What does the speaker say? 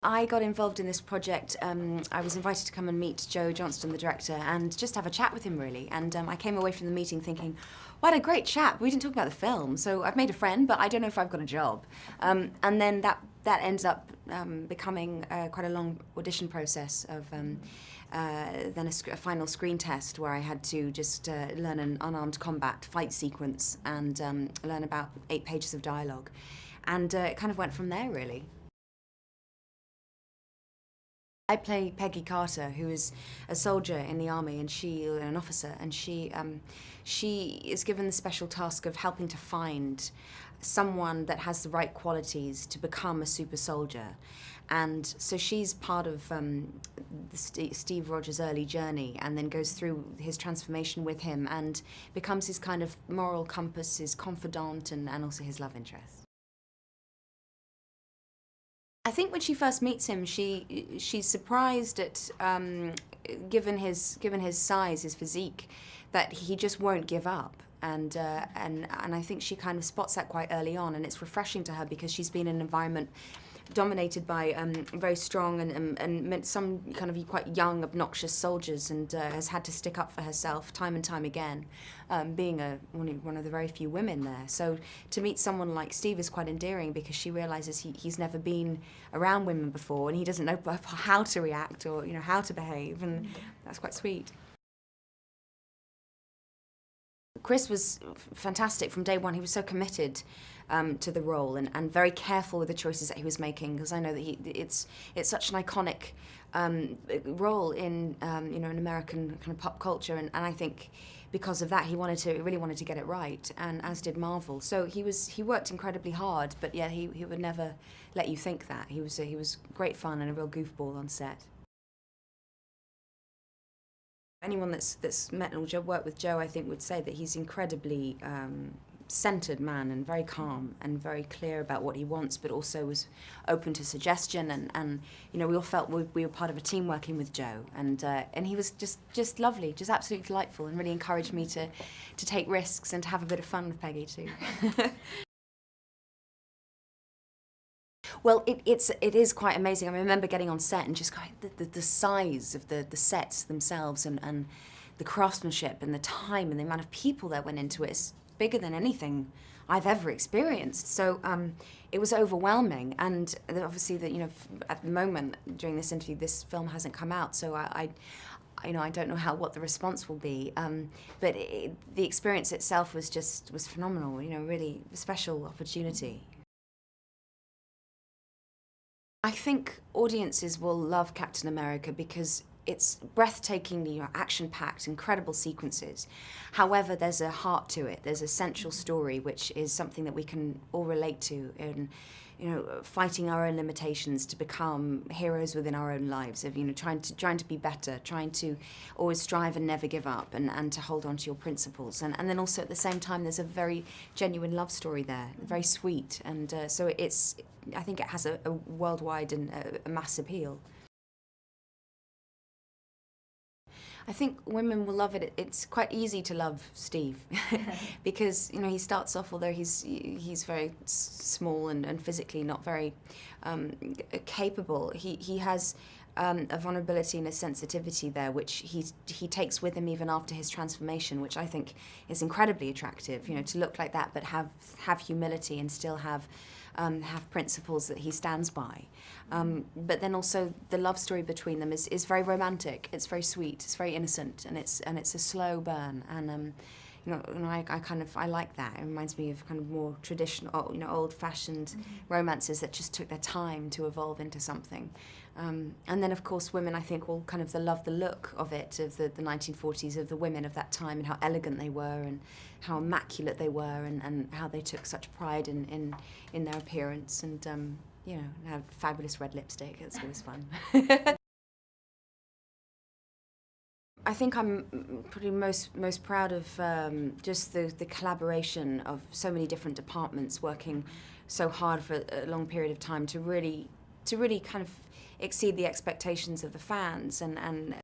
I got involved in this project. I was invited to come and meet Joe Johnston, the director, and just have a chat with him, really. And I came away from the meeting thinking, what a great chap. We didn't talk about the film, so I've made a friend, but I don't know if I've got a job. And then that ends up becoming quite a long audition process of then a final screen test where I had to just learn an unarmed combat fight sequence and learn about 8 pages of dialogue. And it kind of went from there, really. I play Peggy Carter, who is a soldier in the army, and an officer, and she is given the special task of helping to find someone that has the right qualities to become a super soldier. And so she's part of Steve Rogers' early journey, and then goes through his transformation with him and becomes his kind of moral compass, his confidant, and also his love interest. I think when she first meets him, she's surprised at, given his size, his physique, that he just won't give up. And I think she kind of spots that quite early on, and it's refreshing to her because she's been in an environment dominated by very strong and some kind of quite young, obnoxious soldiers, and has had to stick up for herself time and time again, being one of the very few women there. So to meet someone like Steve is quite endearing because she realizes he's never been around women before, and he doesn't know how to react or how to behave, and that's quite sweet. Chris was fantastic from day one. He was so committed to the role and very careful with the choices that he was making, because I know that it's such an iconic role in in American kind of pop culture, and I think because of that he really wanted to get it right, and as did Marvel. So he worked incredibly hard, but yeah, he would never let you think that. He was great fun and a real goofball on set. Anyone that's met or worked with Joe, I think, would say that he's incredibly centered man, and very calm and very clear about what he wants, but also was open to suggestion. And we all felt we were part of a team working with Joe, and he was just lovely, just absolutely delightful, and really encouraged me to take risks and to have a bit of fun with Peggy too. Well, it is quite amazing. I remember getting on set and just going, the size of the sets themselves, and the craftsmanship and the time and the amount of people that went into it is bigger than anything I've ever experienced. So it was overwhelming, and obviously at the moment during this interview, this film hasn't come out, so I don't know what the response will be, but the experience itself was phenomenal. Really special opportunity. I think audiences will love Captain America because it's breathtakingly action-packed, incredible sequences. However, there's a heart to it. There's a central story, which is something that we can all relate to in, fighting our own limitations to become heroes within our own lives. Of trying to be better, trying to always strive and never give up, and to hold on to your principles. And then also at the same time, there's a very genuine love story there, very sweet. And so I think it has a worldwide and a mass appeal. I think women will love it. It's quite easy to love Steve because he starts off, although he's very small and physically not very capable, he has a vulnerability and a sensitivity there, which he takes with him even after his transformation, which I think is incredibly attractive. To look like that but have humility and still have principles that he stands by. But then also the love story between them is very romantic. It's very sweet. It's very innocent, and it's a slow burn. And I like that. It reminds me of kind of more traditional, old-fashioned romances that just took their time to evolve into something. And then, of course, women, I think, will kind of love the look of it, of the 1940s, of the women of that time, and how elegant they were, and how immaculate they were, and how they took such pride in their appearance, and had fabulous red lipstick. It's always fun. I think I'm probably most proud of just the collaboration of so many different departments working so hard for a long period of time to really kind of exceed the expectations of the fans, and